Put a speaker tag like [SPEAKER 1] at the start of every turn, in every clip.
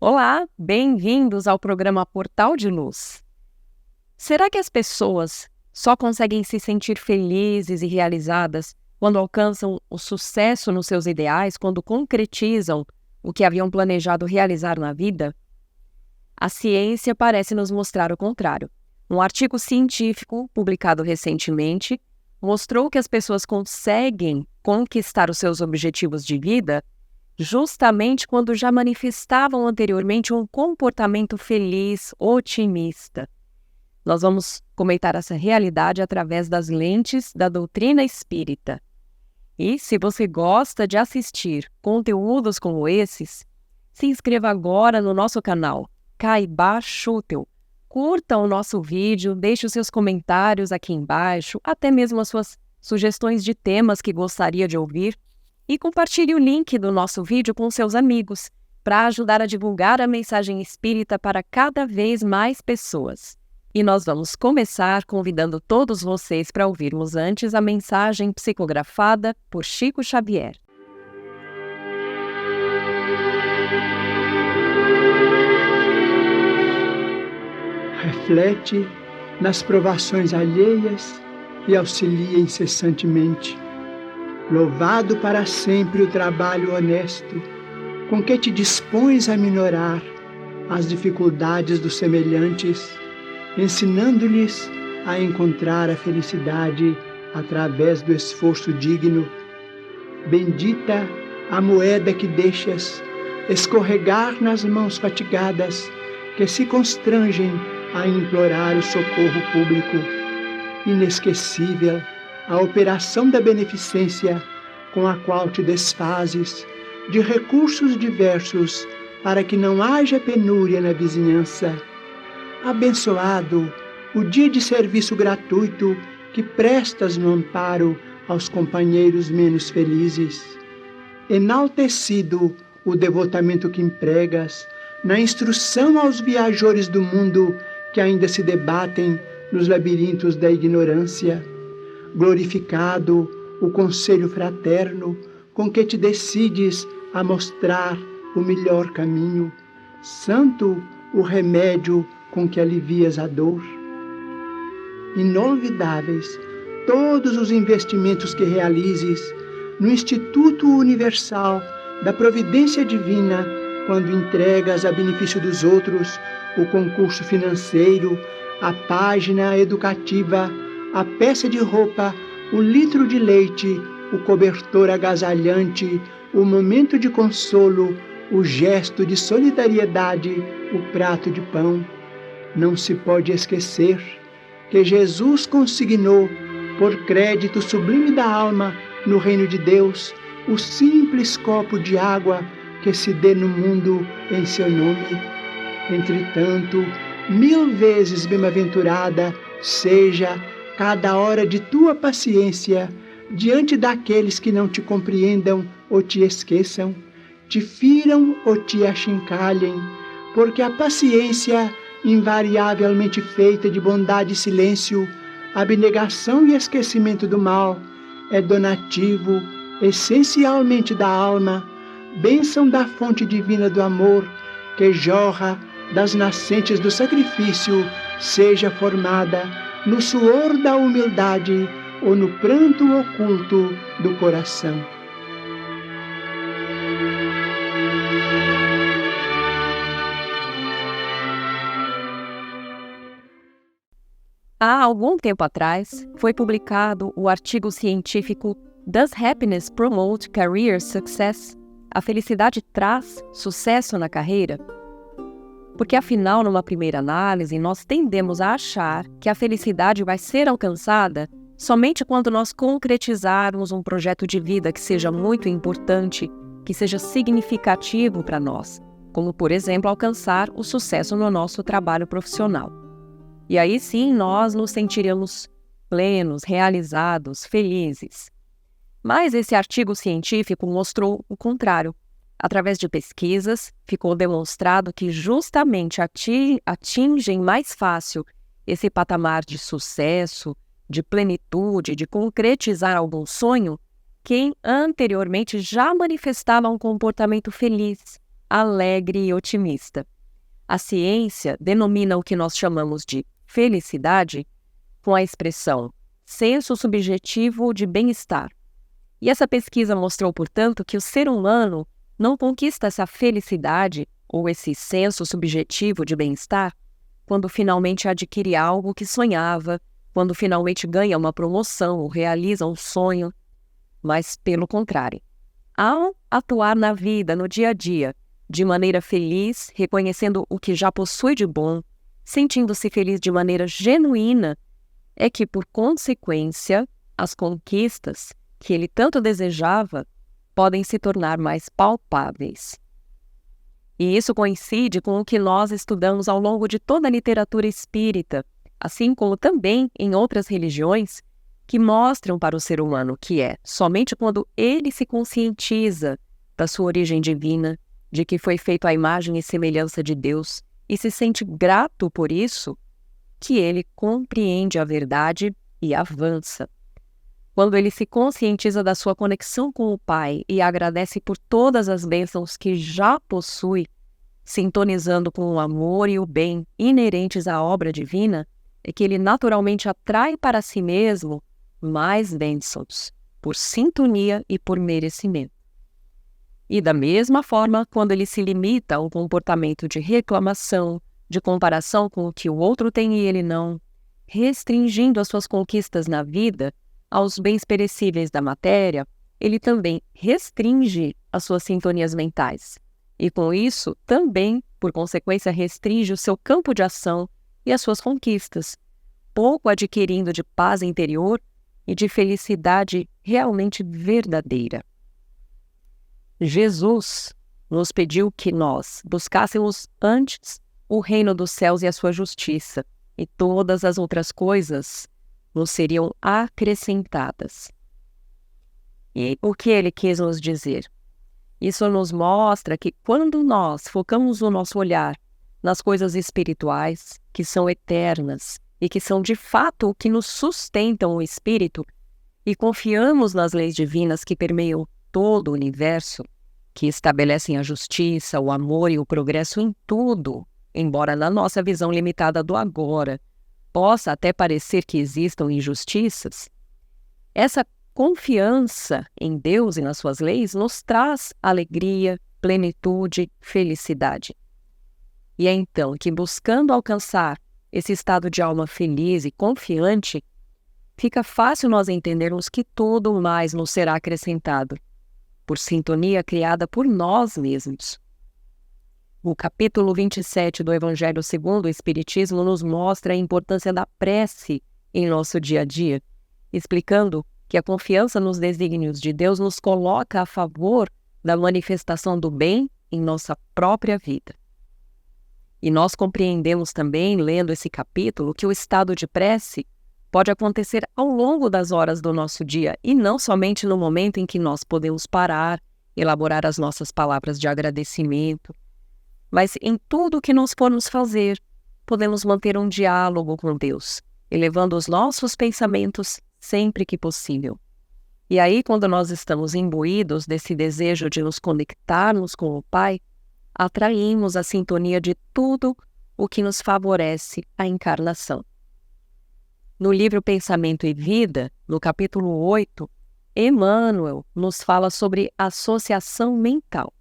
[SPEAKER 1] Olá, bem-vindos ao programa Portal de Luz. Será que as pessoas só conseguem se sentir felizes e realizadas quando alcançam o sucesso nos seus ideais, quando concretizam o que haviam planejado realizar na vida? A ciência parece nos mostrar o contrário. Um artigo científico publicado recentemente mostrou que as pessoas conseguem conquistar os seus objetivos de vida justamente quando já manifestavam anteriormente um comportamento feliz, otimista. Nós vamos comentar essa realidade através das lentes da doutrina espírita. E se você gosta de assistir conteúdos como esses, se inscreva agora no nosso canal, Caiba Schutel. Curta o nosso vídeo, deixe os seus comentários aqui embaixo, até mesmo as suas sugestões de temas que gostaria de ouvir. E compartilhe o link do nosso vídeo com seus amigos, para ajudar a divulgar a mensagem espírita para cada vez mais pessoas. E nós vamos começar convidando todos vocês para ouvirmos antes a mensagem psicografada por Chico Xavier.
[SPEAKER 2] Reflete nas provações alheias e auxilia incessantemente. Louvado para sempre o trabalho honesto, com que te dispões a minorar as dificuldades dos semelhantes, ensinando-lhes a encontrar a felicidade através do esforço digno. Bendita a moeda que deixas escorregar nas mãos fatigadas, que se constrangem a implorar o socorro público. Inesquecível a operação da beneficência com a qual te desfazes de recursos diversos para que não haja penúria na vizinhança. Abençoado o dia de serviço gratuito que prestas no amparo aos companheiros menos felizes. Enaltecido o devotamento que empregas na instrução aos viajores do mundo que ainda se debatem nos labirintos da ignorância. Glorificado o conselho fraterno com que te decides a mostrar o melhor caminho. Santo o remédio com que alivias a dor. Inolvidáveis todos os investimentos que realizes no Instituto Universal da Providência Divina, quando entregas a benefício dos outros o concurso financeiro, a página educativa, a peça de roupa, o litro de leite, o cobertor agasalhante, o momento de consolo, o gesto de solidariedade, o prato de pão. Não se pode esquecer que Jesus consignou, por crédito sublime da alma, no reino de Deus, o simples copo de água que se dê no mundo em seu nome. Entretanto, 1000 vezes bem-aventurada seja cada hora de tua paciência diante daqueles que não te compreendam ou te esqueçam, te firam ou te achincalhem, porque a paciência, invariavelmente feita de bondade e silêncio, abnegação e esquecimento do mal, é donativo essencialmente da alma, bênção da fonte divina do amor, que jorra das nascentes do sacrifício, seja formada no suor da humildade ou no pranto oculto do coração.
[SPEAKER 1] Há algum tempo atrás, foi publicado o artigo científico Does Happiness Promote Career Success? A felicidade traz sucesso na carreira? Porque afinal, numa primeira análise, nós tendemos a achar que a felicidade vai ser alcançada somente quando nós concretizarmos um projeto de vida que seja muito importante, que seja significativo para nós, como, por exemplo, alcançar o sucesso no nosso trabalho profissional. E aí sim, nós nos sentiremos plenos, realizados, felizes. Mas esse artigo científico mostrou o contrário. Através de pesquisas, ficou demonstrado que justamente atingem mais fácil esse patamar de sucesso, de plenitude, de concretizar algum sonho, quem anteriormente já manifestava um comportamento feliz, alegre e otimista. A ciência denomina o que nós chamamos de felicidade com a expressão senso subjetivo de bem-estar. E essa pesquisa mostrou, portanto, que o ser humano não conquista essa felicidade ou esse senso subjetivo de bem-estar quando finalmente adquire algo que sonhava, quando finalmente ganha uma promoção ou realiza um sonho, mas pelo contrário. Ao atuar na vida, no dia a dia, de maneira feliz, reconhecendo o que já possui de bom, sentindo-se feliz de maneira genuína, é que, por consequência, as conquistas que ele tanto desejava podem se tornar mais palpáveis. E isso coincide com o que nós estudamos ao longo de toda a literatura espírita, assim como também em outras religiões, que mostram para o ser humano que é somente quando ele se conscientiza da sua origem divina, de que foi feito à imagem e semelhança de Deus, e se sente grato por isso, que ele compreende a verdade e avança. Quando ele se conscientiza da sua conexão com o Pai e agradece por todas as bênçãos que já possui, sintonizando com o amor e o bem inerentes à obra divina, é que ele naturalmente atrai para si mesmo mais bênçãos, por sintonia e por merecimento. E da mesma forma, quando ele se limita a um comportamento de reclamação, de comparação com o que o outro tem e ele não, restringindo as suas conquistas na vida aos bens perecíveis da matéria, ele também restringe as suas sintonias mentais. E com isso, também, por consequência, restringe o seu campo de ação e as suas conquistas, pouco adquirindo de paz interior e de felicidade realmente verdadeira. Jesus nos pediu que nós buscássemos antes o reino dos céus e a sua justiça, e todas as outras coisas nos seriam acrescentadas. E o que ele quis nos dizer? Isso nos mostra que quando nós focamos o nosso olhar nas coisas espirituais, que são eternas e que são de fato o que nos sustentam o espírito, e confiamos nas leis divinas que permeiam todo o universo, que estabelecem a justiça, o amor e o progresso em tudo, embora na nossa visão limitada do agora possa até parecer que existam injustiças, essa confiança em Deus e nas suas leis nos traz alegria, plenitude, felicidade. E é então que, buscando alcançar esse estado de alma feliz e confiante, fica fácil nós entendermos que tudo mais nos será acrescentado, por sintonia criada por nós mesmos. O capítulo 27 do Evangelho segundo o Espiritismo nos mostra a importância da prece em nosso dia a dia, explicando que a confiança nos desígnios de Deus nos coloca a favor da manifestação do bem em nossa própria vida. E nós compreendemos também, lendo esse capítulo, que o estado de prece pode acontecer ao longo das horas do nosso dia e não somente no momento em que nós podemos parar, elaborar as nossas palavras de agradecimento, mas em tudo o que nós formos fazer, podemos manter um diálogo com Deus, elevando os nossos pensamentos sempre que possível. E aí, quando nós estamos imbuídos desse desejo de nos conectarmos com o Pai, atraímos a sintonia de tudo o que nos favorece a encarnação. No livro Pensamento e Vida, no capítulo 8, Emmanuel nos fala sobre associação mental.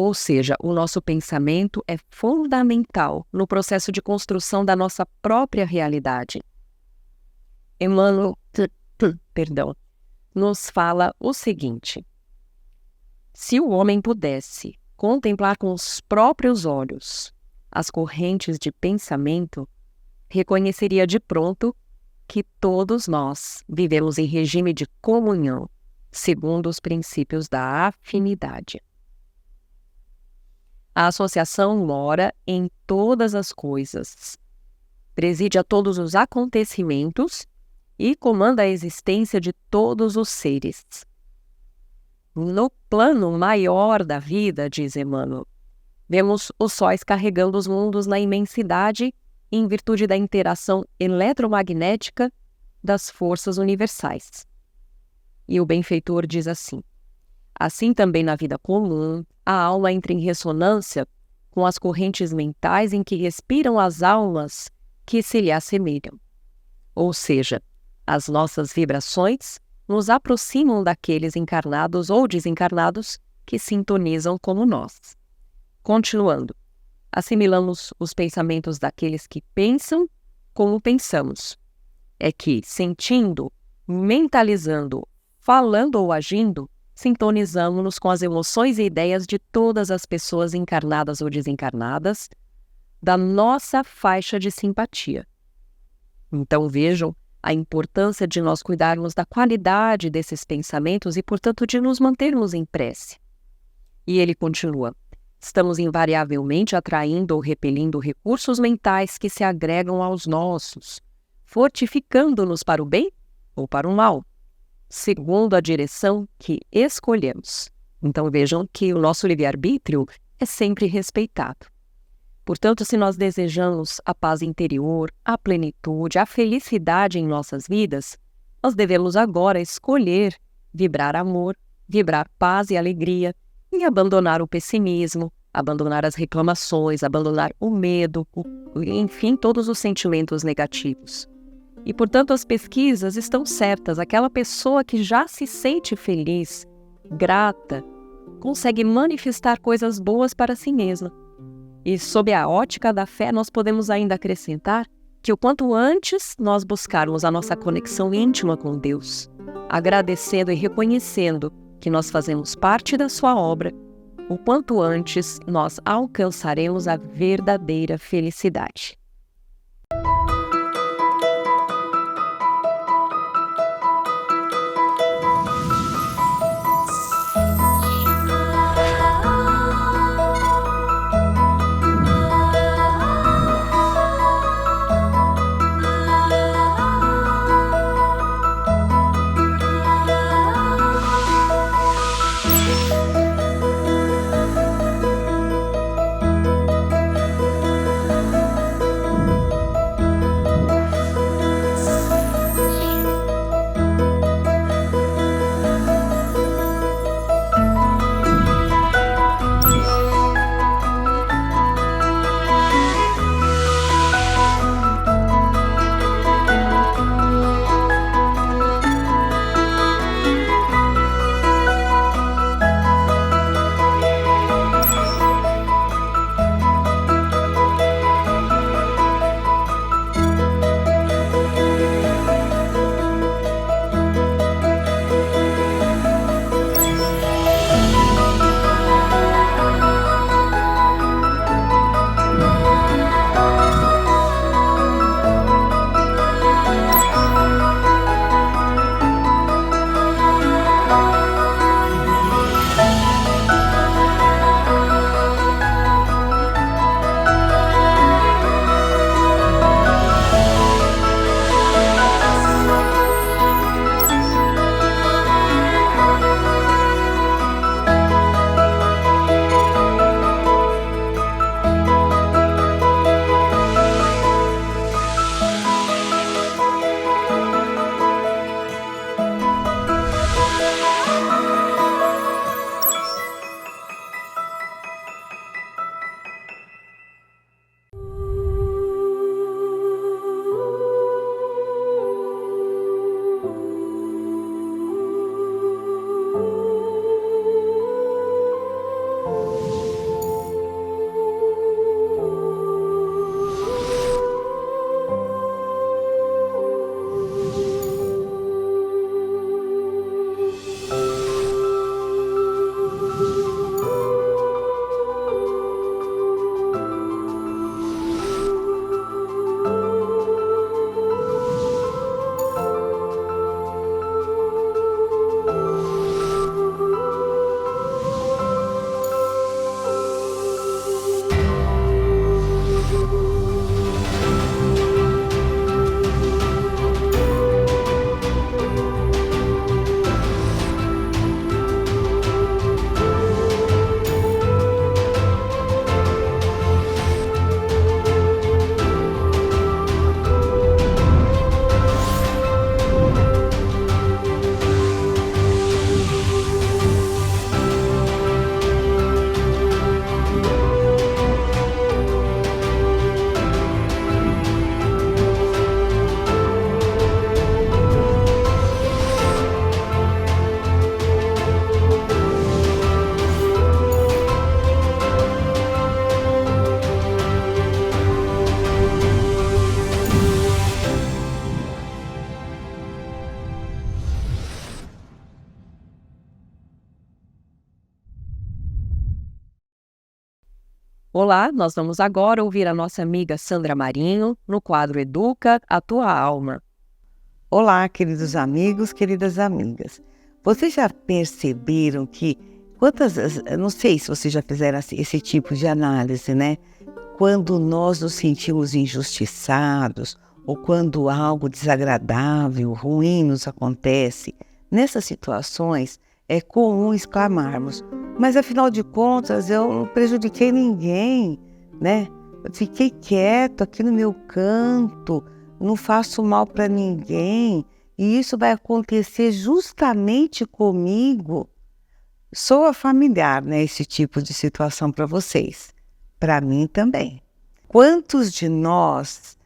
[SPEAKER 1] Ou seja, o nosso pensamento é fundamental no processo de construção da nossa própria realidade. Emmanuel, nos fala o seguinte: se o homem pudesse contemplar com os próprios olhos as correntes de pensamento, reconheceria de pronto que todos nós vivemos em regime de comunhão, segundo os princípios da afinidade. A associação mora em todas as coisas, preside a todos os acontecimentos e comanda a existência de todos os seres. No plano maior da vida, diz Emmanuel, vemos os sóis carregando os mundos na imensidade em virtude da interação eletromagnética das forças universais. E o benfeitor diz assim: assim também na vida comum, a alma entra em ressonância com as correntes mentais em que respiram as almas que se lhe assemelham. Ou seja, as nossas vibrações nos aproximam daqueles encarnados ou desencarnados que sintonizam como nós. Continuando, assimilamos os pensamentos daqueles que pensam como pensamos. É que, sentindo, mentalizando, falando ou agindo, sintonizamos-nos com as emoções e ideias de todas as pessoas encarnadas ou desencarnadas da nossa faixa de simpatia. Então vejam a importância de nós cuidarmos da qualidade desses pensamentos e, portanto, de nos mantermos em prece. E ele continua: estamos invariavelmente atraindo ou repelindo recursos mentais que se agregam aos nossos, fortificando-nos para o bem ou para o mal, segundo a direção que escolhemos. Então vejam que o nosso livre-arbítrio é sempre respeitado. Portanto, se nós desejamos a paz interior, a plenitude, a felicidade em nossas vidas, nós devemos agora escolher vibrar amor, vibrar paz e alegria, e abandonar o pessimismo, abandonar as reclamações, abandonar o medo, enfim, todos os sentimentos negativos. E, portanto, as pesquisas estão certas. Aquela pessoa que já se sente feliz, grata, consegue manifestar coisas boas para si mesma. E, sob a ótica da fé, nós podemos ainda acrescentar que o quanto antes nós buscarmos a nossa conexão íntima com Deus, agradecendo e reconhecendo que nós fazemos parte da sua obra, o quanto antes nós alcançaremos a verdadeira felicidade. Olá, nós vamos agora ouvir a nossa amiga Sandra Marinho no quadro Educa a Tua Alma.
[SPEAKER 3] Olá, queridos amigos, queridas amigas. Vocês já perceberam que não sei se vocês já fizeram esse tipo de análise, né? Quando nós nos sentimos injustiçados ou quando algo desagradável, ruim nos acontece, nessas situações é comum exclamarmos: mas afinal de contas eu não prejudiquei ninguém, né? Eu fiquei quieto aqui no meu canto, não faço mal para ninguém e isso vai acontecer justamente comigo. Soa familiar, né, esse tipo de situação para vocês? Para mim também. Quantos de nós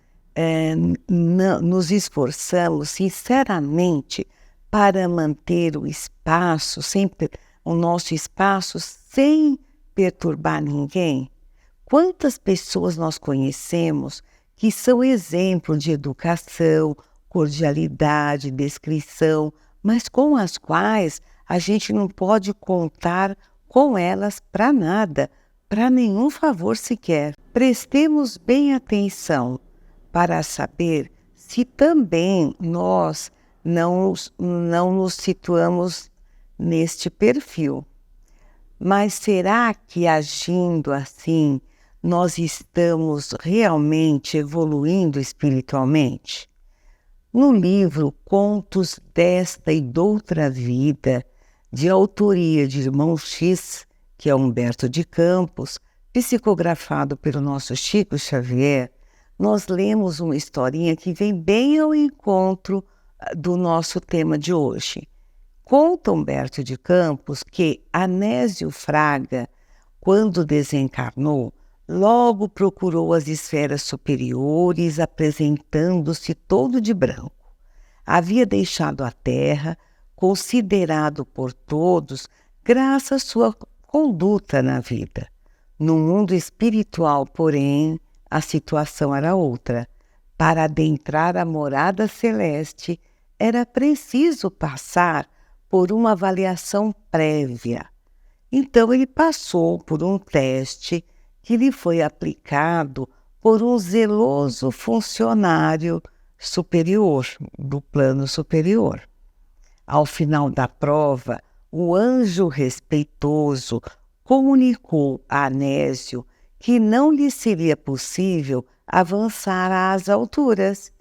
[SPEAKER 3] nos esforçamos sinceramente para manter o nosso espaço sem perturbar ninguém? Quantas pessoas nós conhecemos que são exemplo de educação, cordialidade, descrição, mas com as quais a gente não pode contar com elas para nada, para nenhum favor sequer. Prestemos bem atenção para saber se também nós não nos situamos neste perfil. Mas será que agindo assim, nós estamos realmente evoluindo espiritualmente? No livro Contos desta e doutra Vida, de autoria de Irmão X, que é Humberto de Campos, psicografado pelo nosso Chico Xavier, nós lemos uma historinha que vem bem ao encontro do nosso tema de hoje. Conta Humberto de Campos que Anésio Fraga, quando desencarnou, logo procurou as esferas superiores, apresentando-se todo de branco. Havia deixado a terra, considerado por todos, graças à sua conduta na vida. No mundo espiritual, porém, a situação era outra. Para adentrar a morada celeste, era preciso passar por uma avaliação prévia. Então ele passou por um teste que lhe foi aplicado por um zeloso funcionário superior, do plano superior. Ao final da prova, o anjo respeitoso comunicou a Anésio que não lhe seria possível avançar às alturas.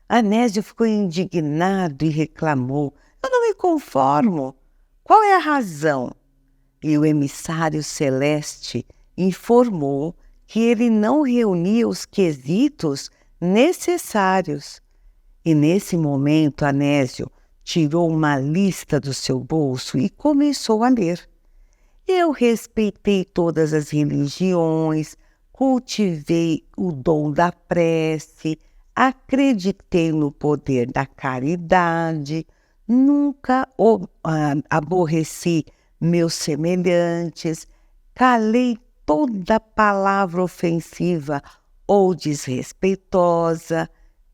[SPEAKER 3] Anésio ficou indignado e reclamou: eu não me conformo. Qual é a razão? E o emissário celeste informou que ele não reunia os quesitos necessários. E nesse momento, Anésio tirou uma lista do seu bolso e começou a ler. Eu respeitei todas as religiões, cultivei o dom da prece, acreditei no poder da caridade, nunca aborreci meus semelhantes, calei toda palavra ofensiva ou desrespeitosa,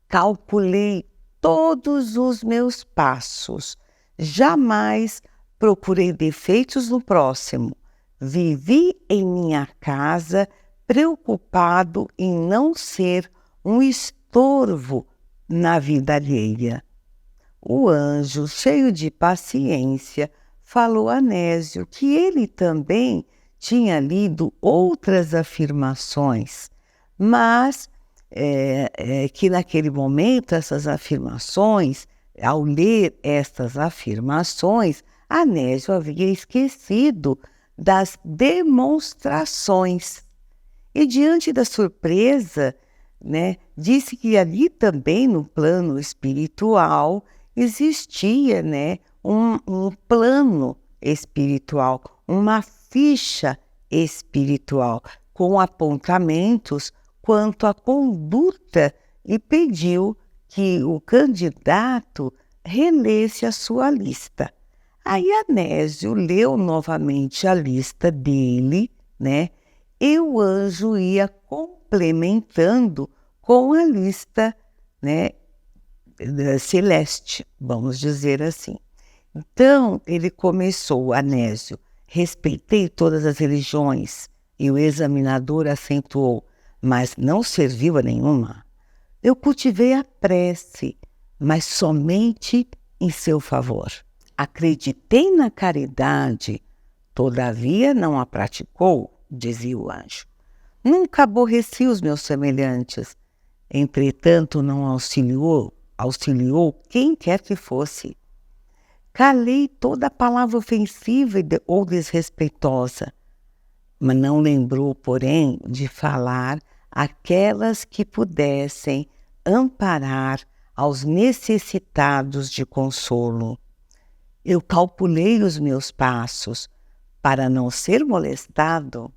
[SPEAKER 3] calculei todos os meus passos, jamais procurei defeitos no próximo, vivi em minha casa preocupado em não ser um estorvo na vida alheia. O anjo, cheio de paciência, falou a Anésio que ele também tinha lido outras afirmações, mas que naquele momento ao ler estas afirmações, Anésio havia esquecido das demonstrações. E diante da surpresa, disse que ali também no plano espiritual existia, um plano espiritual, uma ficha espiritual com apontamentos quanto à conduta e pediu que o candidato relesse a sua lista. Aí Anésio leu novamente a lista dele, e o anjo ia complementando com a lista, celeste, vamos dizer assim. Então, ele começou, Anésio: respeitei todas as religiões, E o examinador acentuou: mas não serviu a nenhuma. Eu cultivei a prece, mas somente em seu favor. Acreditei na caridade, todavia não a praticou, dizia o anjo. Nunca aborreci os meus semelhantes, entretanto não auxiliou quem quer que fosse. Calei toda palavra ofensiva ou desrespeitosa, mas não lembrou, porém, de falar aquelas que pudessem amparar aos necessitados de consolo. Eu calculei os meus passos para não ser molestado.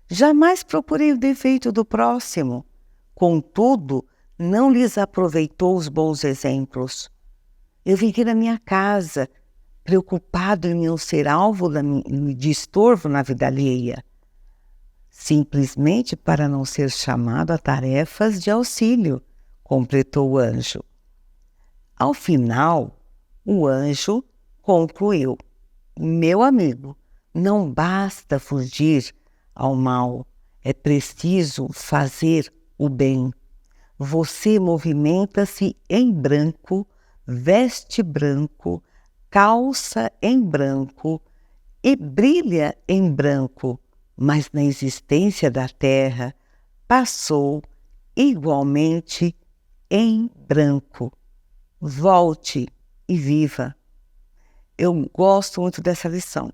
[SPEAKER 3] Jamais procurei o defeito do próximo, contudo, não lhes aproveitou os bons exemplos. Eu vivi na minha casa, preocupado em não ser alvo de estorvo na vida alheia, simplesmente para não ser chamado a tarefas de auxílio, completou o anjo. Ao final, o anjo concluiu: meu amigo, não basta fugir ao mal, é preciso fazer o bem. Você movimenta-se em branco, veste branco, calça em branco e brilha em branco, mas na existência da terra passou igualmente em branco. Volte e viva. Eu gosto muito dessa lição.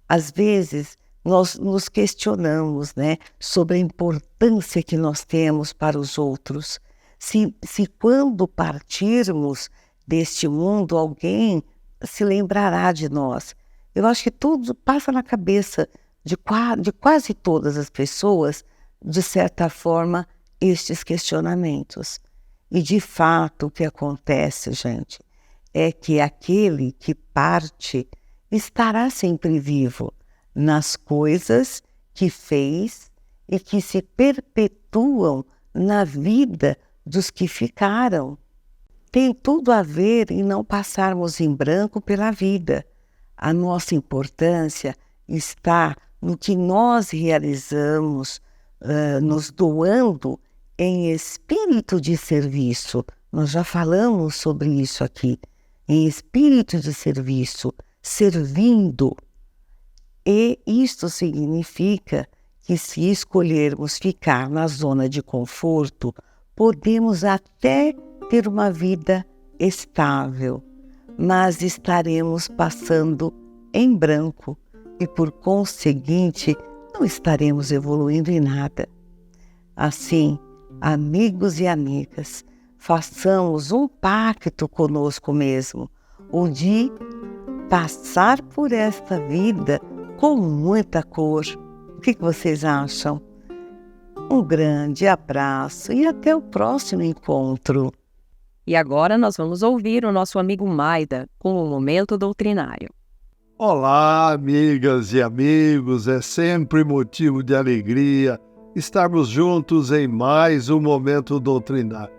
[SPEAKER 3] Às vezes, nós nos questionamos, né, sobre a importância que nós temos para os outros. Se quando partirmos deste mundo, alguém se lembrará de nós. Eu acho que tudo passa na cabeça de quase todas as pessoas, de certa forma, estes questionamentos. E, de fato, o que acontece, gente, é que aquele que parte estará sempre vivo nas coisas que fez e que se perpetuam na vida dos que ficaram. Tem tudo a ver em não passarmos em branco pela vida. A nossa importância está no que nós realizamos, nos doando em espírito de serviço. Nós já falamos sobre isso aqui. Em espírito de serviço, servindo. E isto significa que, se escolhermos ficar na zona de conforto, podemos até ter uma vida estável, mas estaremos passando em branco e, por conseguinte, não estaremos evoluindo em nada. Assim, amigos e amigas, façamos um pacto conosco mesmo, o de passar por esta vida com muita cor. O que vocês acham? Um grande abraço e até o próximo encontro.
[SPEAKER 1] E agora nós vamos ouvir o nosso amigo Maida com o Momento Doutrinário.
[SPEAKER 4] Olá, amigas e amigos, é sempre motivo de alegria estarmos juntos em mais um Momento Doutrinário.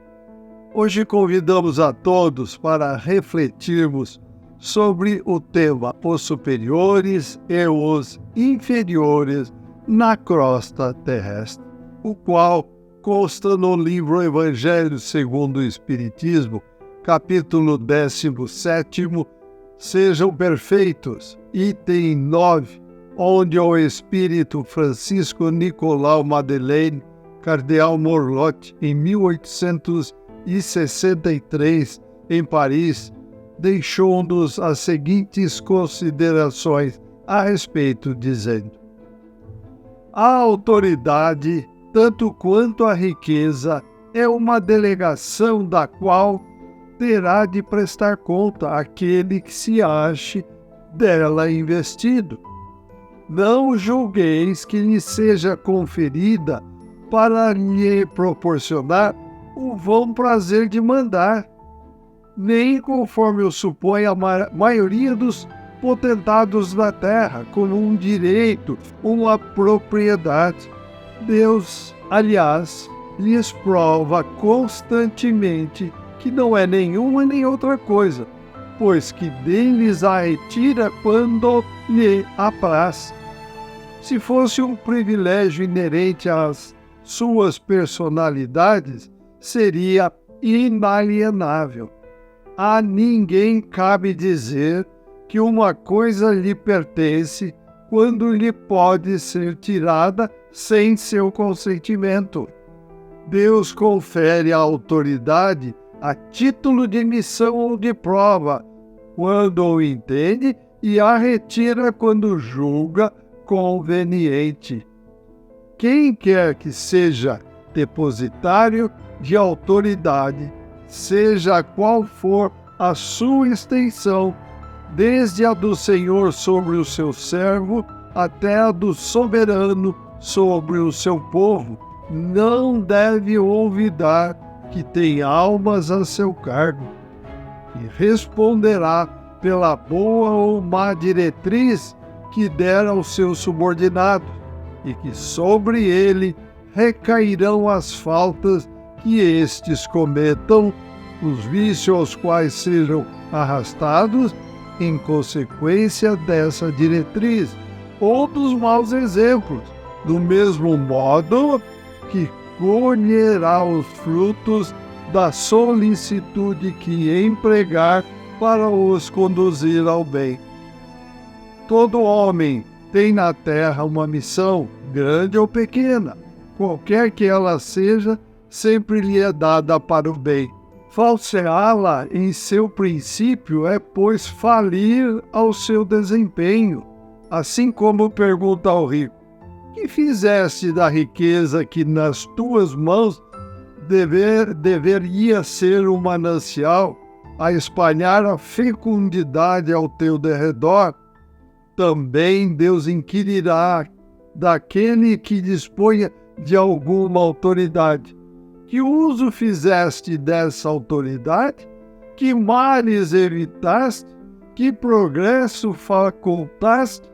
[SPEAKER 4] Hoje convidamos a todos para refletirmos sobre o tema os superiores e os inferiores na crosta terrestre, o qual consta no livro Evangelho segundo o Espiritismo, capítulo 17, Sejam Perfeitos, item 9, onde o Espírito Francisco Nicolau Madeleine, cardeal Morlote, em 1863, em Paris, deixou-nos as seguintes considerações a respeito, dizendo: a autoridade, tanto quanto a riqueza, é uma delegação da qual terá de prestar conta aquele que se ache dela investido. Não julgueis que lhe seja conferida para lhe proporcionar o vão prazer de mandar, nem conforme o supõe a maioria dos potentados da terra, como um direito, uma propriedade. Deus, aliás, lhes prova constantemente que não é nenhuma nem outra coisa, pois que deles a retira quando lhe apraz. Se fosse um privilégio inerente às suas personalidades, seria inalienável. A ninguém cabe dizer que uma coisa lhe pertence quando lhe pode ser tirada sem seu consentimento. Deus confere a autoridade a título de missão ou de prova, quando o entende, e a retira quando julga conveniente. Quem quer que seja depositário de autoridade, seja qual for a sua extensão, desde a do Senhor sobre o seu servo até a do soberano sobre o seu povo, não deve olvidar que tem almas a seu cargo, e responderá pela boa ou má diretriz que der aos seus subordinados, e que sobre ele recairão as faltas que estes cometam, os vícios aos quais sejam arrastados em consequência dessa diretriz, ou dos maus exemplos, do mesmo modo que colherá os frutos da solicitude que empregar para os conduzir ao bem. Todo homem tem na terra uma missão, grande ou pequena, qualquer que ela seja, sempre lhe é dada para o bem. Falseá-la em seu princípio é, pois, falir ao seu desempenho, assim como pergunta ao rico: que fizeste da riqueza que nas tuas mãos deveria ser um manancial, a espalhar a fecundidade ao teu derredor? Também Deus inquirirá daquele que disponha de alguma autoridade: que uso fizeste dessa autoridade? Que males evitaste? Que progresso facultaste?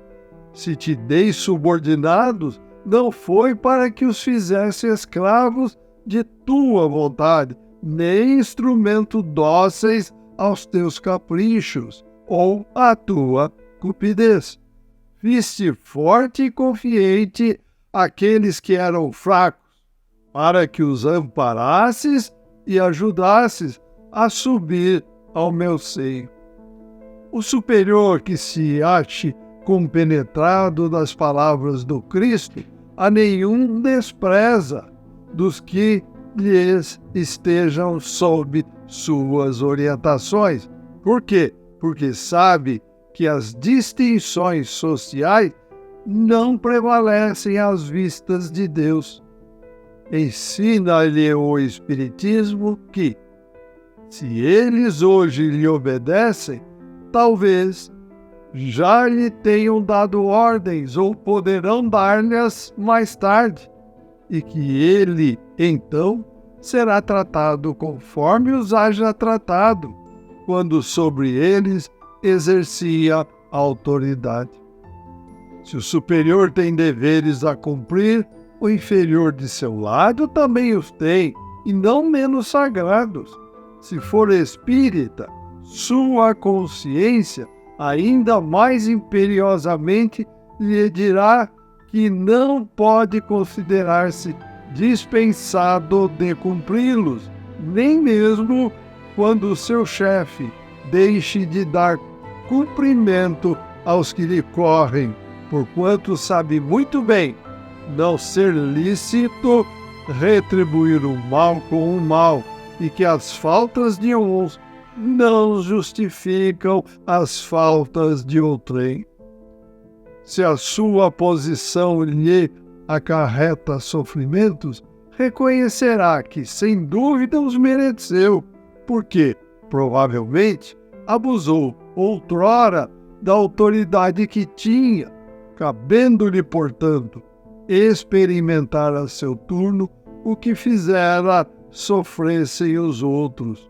[SPEAKER 4] Se te dei subordinados, não foi para que os fizesse escravos de tua vontade, nem instrumento dóceis aos teus caprichos ou à tua cupidez. Viste forte e confiante aqueles que eram fracos, para que os amparasses e ajudasses a subir ao meu seio. O superior que se ache compenetrado das palavras do Cristo, a nenhum despreza dos que lhes estejam sob suas orientações. Por quê? Porque sabe que as distinções sociais não prevalecem às vistas de Deus. Ensina-lhe o Espiritismo que, se eles hoje lhe obedecem, talvez já lhe tenham dado ordens ou poderão dar-lhes mais tarde, e que ele, então, será tratado conforme os haja tratado, quando sobre eles exercia a autoridade. Se o superior tem deveres a cumprir, o inferior de seu lado também os tem, e não menos sagrados. Se for espírita, sua consciência ainda mais imperiosamente lhe dirá que não pode considerar-se dispensado de cumpri-los, nem mesmo quando seu chefe deixe de dar cumprimento aos que lhe correm, porquanto sabe muito bem não ser lícito retribuir o mal com o mal, e que as faltas de uns não justificam as faltas de outrem. Se a sua posição lhe acarreta sofrimentos, reconhecerá que, sem dúvida, os mereceu, porque, provavelmente, abusou outrora da autoridade que tinha, cabendo-lhe, portanto, experimentar a seu turno o que fizera sofressem os outros.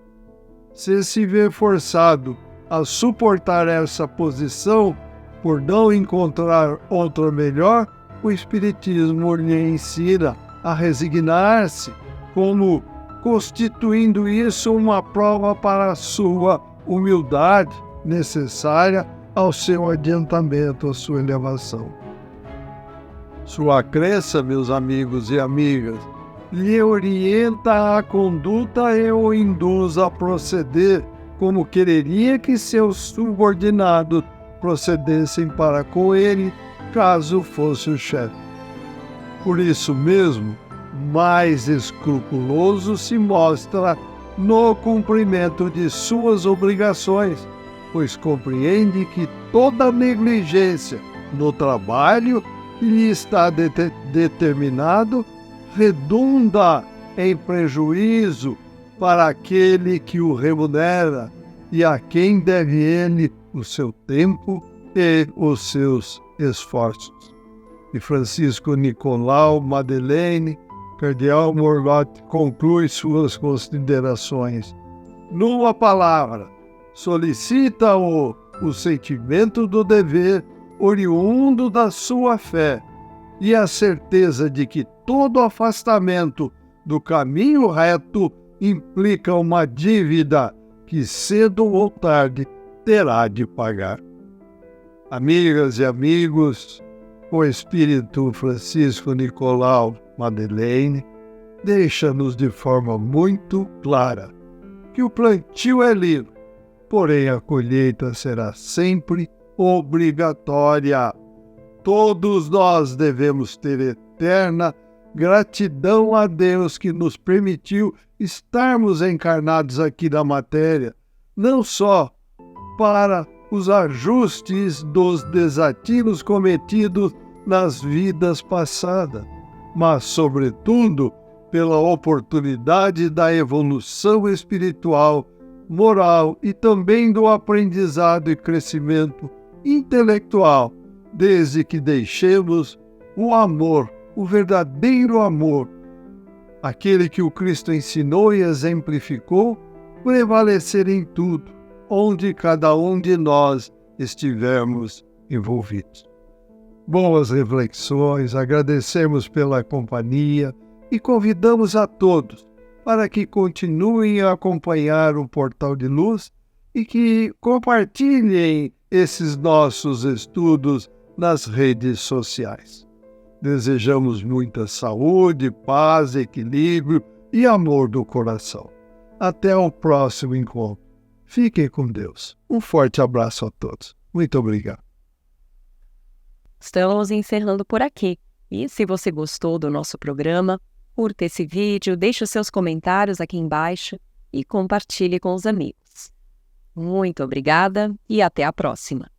[SPEAKER 4] Se vê forçado a suportar essa posição por não encontrar outra melhor, o Espiritismo lhe ensina a resignar-se, como constituindo isso uma prova para a sua humildade necessária ao seu adiantamento, à sua elevação. Sua crença, meus amigos e amigas, lhe orienta a conduta e o induz a proceder como quereria que seus subordinados procedessem para com ele, caso fosse o chefe. Por isso mesmo, mais escrupuloso se mostra no cumprimento de suas obrigações, pois compreende que toda negligência no trabalho que lhe está determinado redunda em prejuízo para aquele que o remunera e a quem deve ele o seu tempo e os seus esforços. E Francisco Nicolau Madeleine, cardeal Morlotti, conclui suas considerações. Numa palavra, solicita o sentimento do dever oriundo da sua fé e a certeza de que todo afastamento do caminho reto implica uma dívida que cedo ou tarde terá de pagar. Amigas e amigos, o Espírito Francisco Nicolau Madeleine deixa-nos de forma muito clara que o plantio é livre, porém a colheita será sempre obrigatória. Todos nós devemos ter eterna gratidão a Deus que nos permitiu estarmos encarnados aqui na matéria, não só para os ajustes dos desatinos cometidos nas vidas passadas, mas, sobretudo, pela oportunidade da evolução espiritual, moral e também do aprendizado e crescimento intelectual, desde que deixemos o amor, o verdadeiro amor, aquele que o Cristo ensinou e exemplificou, prevalecer em tudo, onde cada um de nós estivermos envolvidos. Boas reflexões, agradecemos pela companhia e convidamos a todos para que continuem a acompanhar o Portal de Luz e que compartilhem esses nossos estudos nas redes sociais. Desejamos muita saúde, paz, equilíbrio e amor do coração. Até o próximo encontro. Fiquem com Deus. Um forte abraço a todos. Muito obrigado.
[SPEAKER 1] Estamos encerrando por aqui. E se você gostou do nosso programa, curta esse vídeo, deixe os seus comentários aqui embaixo e compartilhe com os amigos. Muito obrigada e até a próxima.